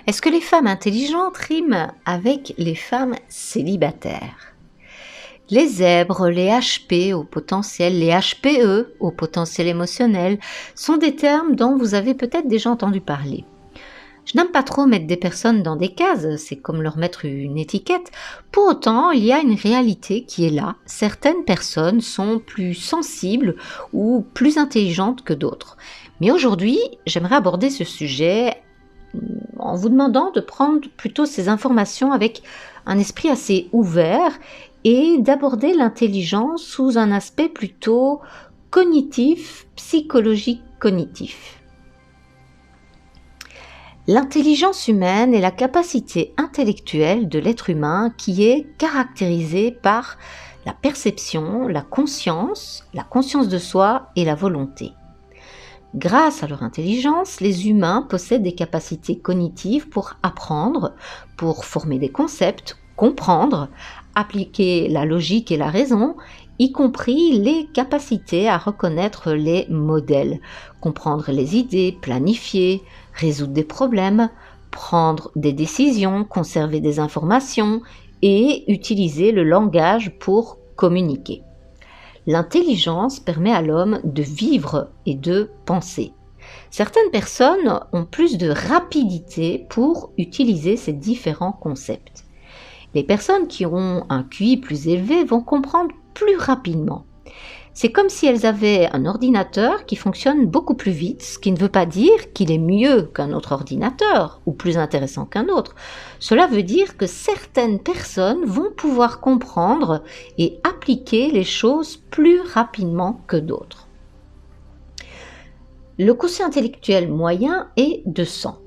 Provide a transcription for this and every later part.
Est-ce que les femmes intelligentes riment avec les femmes célibataires? Les zèbres, les HP au potentiel, les HPE au potentiel émotionnel sont des termes dont vous avez peut-être déjà entendu parler. Je n'aime pas trop mettre des personnes dans des cases, c'est comme leur mettre une étiquette. Pour autant, il y a une réalité qui est là. Certaines personnes sont plus sensibles ou plus intelligentes que d'autres. Mais aujourd'hui, j'aimerais aborder ce sujet en vous demandant de prendre plutôt ces informations avec un esprit assez ouvert et d'aborder l'intelligence sous un aspect plutôt cognitif, psychologique cognitif. L'intelligence humaine est la capacité intellectuelle de l'être humain qui est caractérisée par la perception, la conscience de soi et la volonté. Grâce à leur intelligence, les humains possèdent des capacités cognitives pour apprendre, pour former des concepts, comprendre, appliquer la logique et la raison, y compris les capacités à reconnaître les modèles, comprendre les idées, planifier, résoudre des problèmes, prendre des décisions, conserver des informations et utiliser le langage pour communiquer. L'intelligence permet à l'homme de vivre et de penser. Certaines personnes ont plus de rapidité pour utiliser ces différents concepts. Les personnes qui ont un QI plus élevé vont comprendre plus rapidement. C'est comme si elles avaient un ordinateur qui fonctionne beaucoup plus vite, ce qui ne veut pas dire qu'il est mieux qu'un autre ordinateur ou plus intéressant qu'un autre. Cela veut dire que certaines personnes vont pouvoir comprendre et appliquer les choses plus rapidement que d'autres. Le quotient intellectuel moyen est de 100.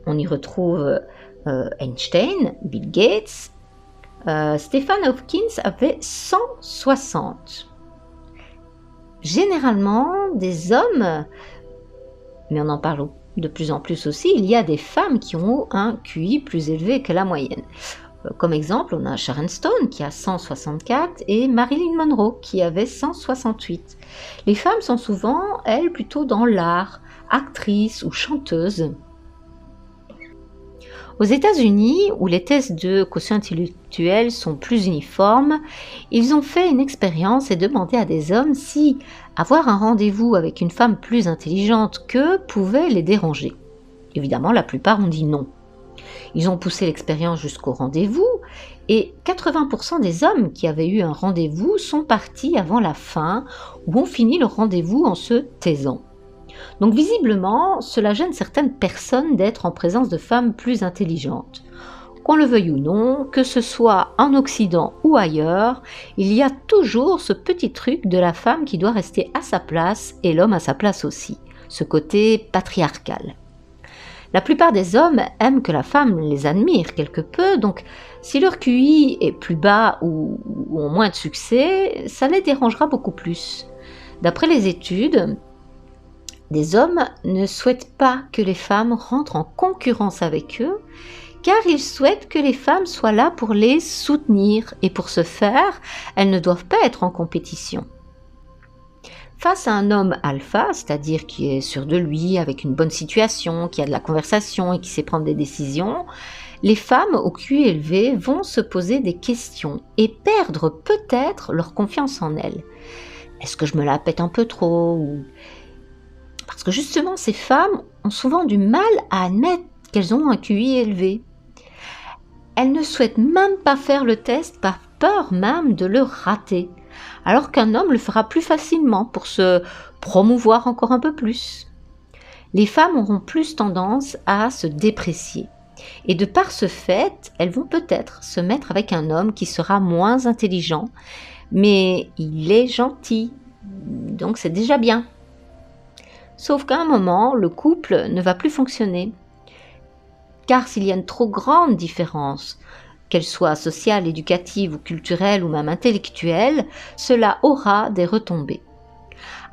On y retrouve Einstein, Bill Gates. Stephen Hawking avait 160. Généralement, des hommes, mais on en parle de plus en plus aussi, il y a des femmes qui ont un QI plus élevé que la moyenne. Comme exemple, on a Sharon Stone qui a 164 et Marilyn Monroe qui avait 168. Les femmes sont souvent, elles, plutôt dans l'art, actrices ou chanteuses. Aux États-Unis, où les tests de quotient intellectuel sont plus uniformes, ils ont fait une expérience et demandé à des hommes si avoir un rendez-vous avec une femme plus intelligente qu'eux pouvait les déranger. Évidemment, la plupart ont dit non. Ils ont poussé l'expérience jusqu'au rendez-vous et 80% des hommes qui avaient eu un rendez-vous sont partis avant la fin ou ont fini le rendez-vous en se taisant. Donc visiblement, cela gêne certaines personnes d'être en présence de femmes plus intelligentes. Qu'on le veuille ou non, que ce soit en Occident ou ailleurs, il y a toujours ce petit truc de la femme qui doit rester à sa place et l'homme à sa place aussi, ce côté patriarcal. La plupart des hommes aiment que la femme les admire quelque peu, donc si leur QI est plus bas ou ont moins de succès, ça les dérangera beaucoup plus. D'après les études, des hommes ne souhaitent pas que les femmes rentrent en concurrence avec eux, car ils souhaitent que les femmes soient là pour les soutenir, et pour ce faire, elles ne doivent pas être en compétition. Face à un homme alpha, c'est-à-dire qui est sûr de lui, avec une bonne situation, qui a de la conversation et qui sait prendre des décisions, les femmes au QI élevé vont se poser des questions et perdre peut-être leur confiance en elles. Est-ce que je me la pète un peu trop ? Parce que justement, ces femmes ont souvent du mal à admettre qu'elles ont un QI élevé. Elles ne souhaitent même pas faire le test par peur même de le rater, alors qu'un homme le fera plus facilement pour se promouvoir encore un peu plus. Les femmes auront plus tendance à se déprécier. Et de par ce fait, elles vont peut-être se mettre avec un homme qui sera moins intelligent, mais il est gentil, donc c'est déjà bien. Sauf qu'à un moment, le couple ne va plus fonctionner. Car s'il y a une trop grande différence, qu'elle soit sociale, éducative ou culturelle ou même intellectuelle, cela aura des retombées.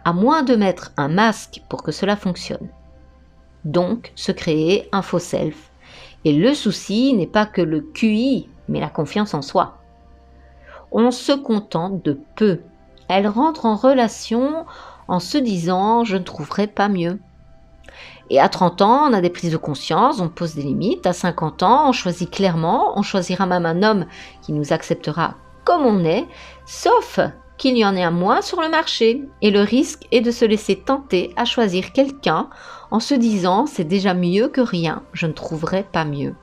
À moins de mettre un masque pour que cela fonctionne. Donc, se créer un faux self. Et le souci n'est pas que le QI, mais la confiance en soi. On se contente de peu. Elle rentre en relation en se disant « je ne trouverai pas mieux ». Et à 30 ans, on a des prises de conscience, on pose des limites. À 50 ans, on choisit clairement, on choisira même un homme qui nous acceptera comme on est, sauf qu'il y en ait un moins sur le marché. Et le risque est de se laisser tenter à choisir quelqu'un en se disant « c'est déjà mieux que rien, je ne trouverai pas mieux ».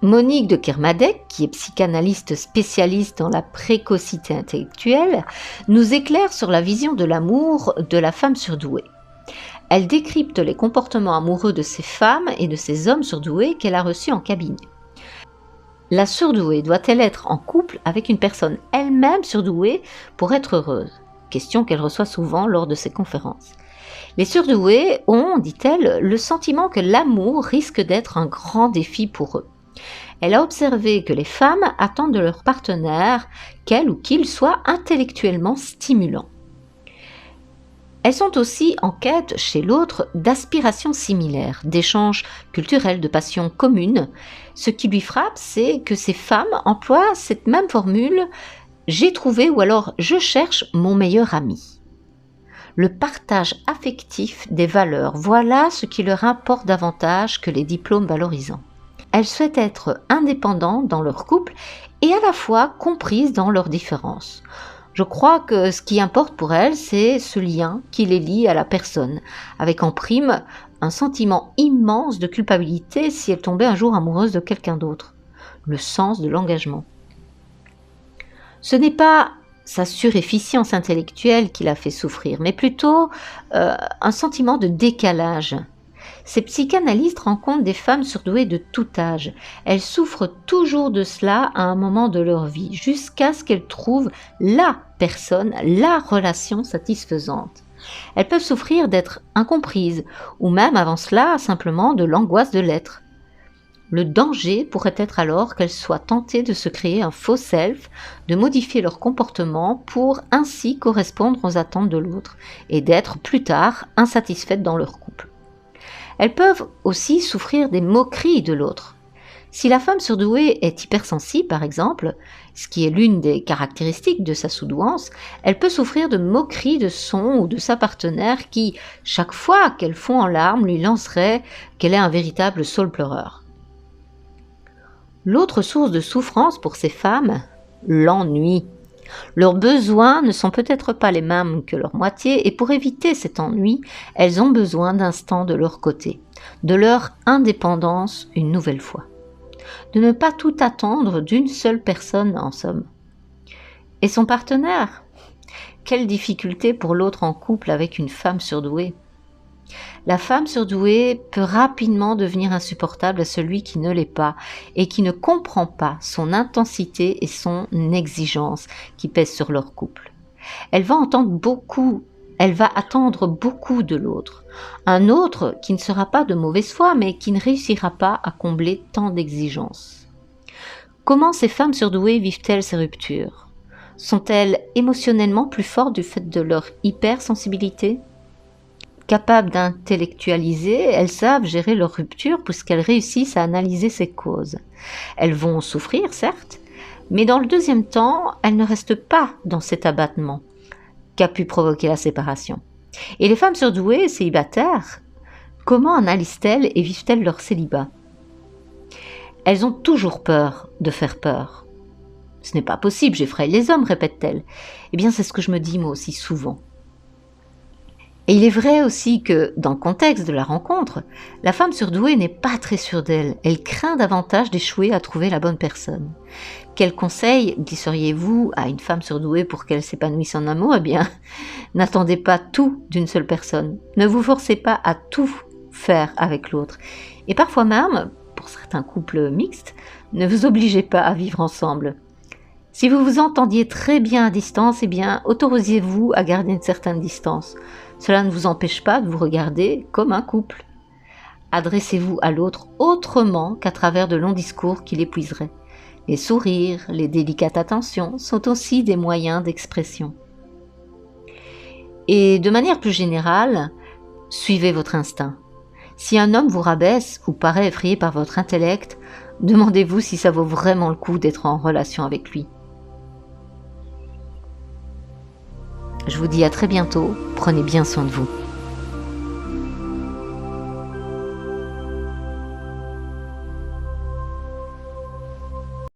Monique de Kermadec, qui est psychanalyste spécialiste dans la précocité intellectuelle, nous éclaire sur la vision de l'amour de la femme surdouée. Elle décrypte les comportements amoureux de ces femmes et de ces hommes surdoués qu'elle a reçus en cabinet. La surdouée doit-elle être en couple avec une personne elle-même surdouée pour être heureuse? Question qu'elle reçoit souvent lors de ses conférences. Les surdoués ont, dit-elle, le sentiment que l'amour risque d'être un grand défi pour eux. Elle a observé que les femmes attendent de leur partenaire qu'elle ou qu'il soit intellectuellement stimulant. Elles sont aussi en quête chez l'autre d'aspirations similaires, d'échanges culturels, de passions communes. Ce qui lui frappe, c'est que ces femmes emploient cette même formule « j'ai trouvé » ou alors « je cherche mon meilleur ami ». Le partage affectif des valeurs, voilà ce qui leur importe davantage que les diplômes valorisants. Elles souhaitent être indépendantes dans leur couple et à la fois comprises dans leurs différences. Je crois que ce qui importe pour elles, c'est ce lien qui les lie à la personne, avec en prime un sentiment immense de culpabilité si elles tombaient un jour amoureuses de quelqu'un d'autre. Le sens de l'engagement. Ce n'est pas sa surefficience intellectuelle qui la fait souffrir, mais plutôt un sentiment de décalage. Ces psychanalystes rencontrent des femmes surdouées de tout âge. Elles souffrent toujours de cela à un moment de leur vie, jusqu'à ce qu'elles trouvent la personne, la relation satisfaisante. Elles peuvent souffrir d'être incomprises, ou même avant cela simplement de l'angoisse de l'être. Le danger pourrait être alors qu'elles soient tentées de se créer un faux self, de modifier leur comportement pour ainsi correspondre aux attentes de l'autre, et d'être plus tard insatisfaites dans leur couple. Elles peuvent aussi souffrir des moqueries de l'autre. Si la femme surdouée est hypersensible, par exemple, ce qui est l'une des caractéristiques de sa surdouance, elle peut souffrir de moqueries de son ou de sa partenaire qui, chaque fois qu'elle fond en larmes, lui lancerait qu'elle est un véritable saule pleureur. L'autre source de souffrance pour ces femmes, l'ennui. Leurs besoins ne sont peut-être pas les mêmes que leur moitié et pour éviter cet ennui, elles ont besoin d'instants de leur côté, de leur indépendance une nouvelle fois. De ne pas tout attendre d'une seule personne en somme. Et son partenaire? Quelle difficulté pour l'autre en couple avec une femme surdouée. La femme surdouée peut rapidement devenir insupportable à celui qui ne l'est pas et qui ne comprend pas son intensité et son exigence qui pèsent sur leur couple. Elle va attendre beaucoup de l'autre. Un autre qui ne sera pas de mauvaise foi mais qui ne réussira pas à combler tant d'exigences. Comment ces femmes surdouées vivent-elles ces ruptures? Sont-elles émotionnellement plus fortes du fait de leur hypersensibilité? Capables d'intellectualiser, elles savent gérer leur rupture puisqu'elles réussissent à analyser ses causes. Elles vont souffrir, certes, mais dans le deuxième temps, elles ne restent pas dans cet abattement qu'a pu provoquer la séparation. Et les femmes surdouées, célibataires, comment analysent-elles et vivent-elles leur célibat? Elles ont toujours peur de faire peur. Ce n'est pas possible, j'effraie les hommes, répète-t-elle. Eh bien, c'est ce que je me dis moi aussi souvent. Et il est vrai aussi que, dans le contexte de la rencontre, la femme surdouée n'est pas très sûre d'elle. Elle craint davantage d'échouer à trouver la bonne personne. Quel conseil glisseriez-vous à une femme surdouée pour qu'elle s'épanouisse en amour? Eh bien, n'attendez pas tout d'une seule personne. Ne vous forcez pas à tout faire avec l'autre. Et parfois même, pour certains couples mixtes, ne vous obligez pas à vivre ensemble. Si vous vous entendiez très bien à distance, eh bien, autorisez-vous à garder une certaine distance. Cela ne vous empêche pas de vous regarder comme un couple. Adressez-vous à l'autre autrement qu'à travers de longs discours qui l'épuiseraient. Les sourires, les délicates attentions sont aussi des moyens d'expression. Et de manière plus générale, suivez votre instinct. Si un homme vous rabaisse ou paraît effrayé par votre intellect, demandez-vous si ça vaut vraiment le coup d'être en relation avec lui. Je vous dis à très bientôt, prenez bien soin de vous.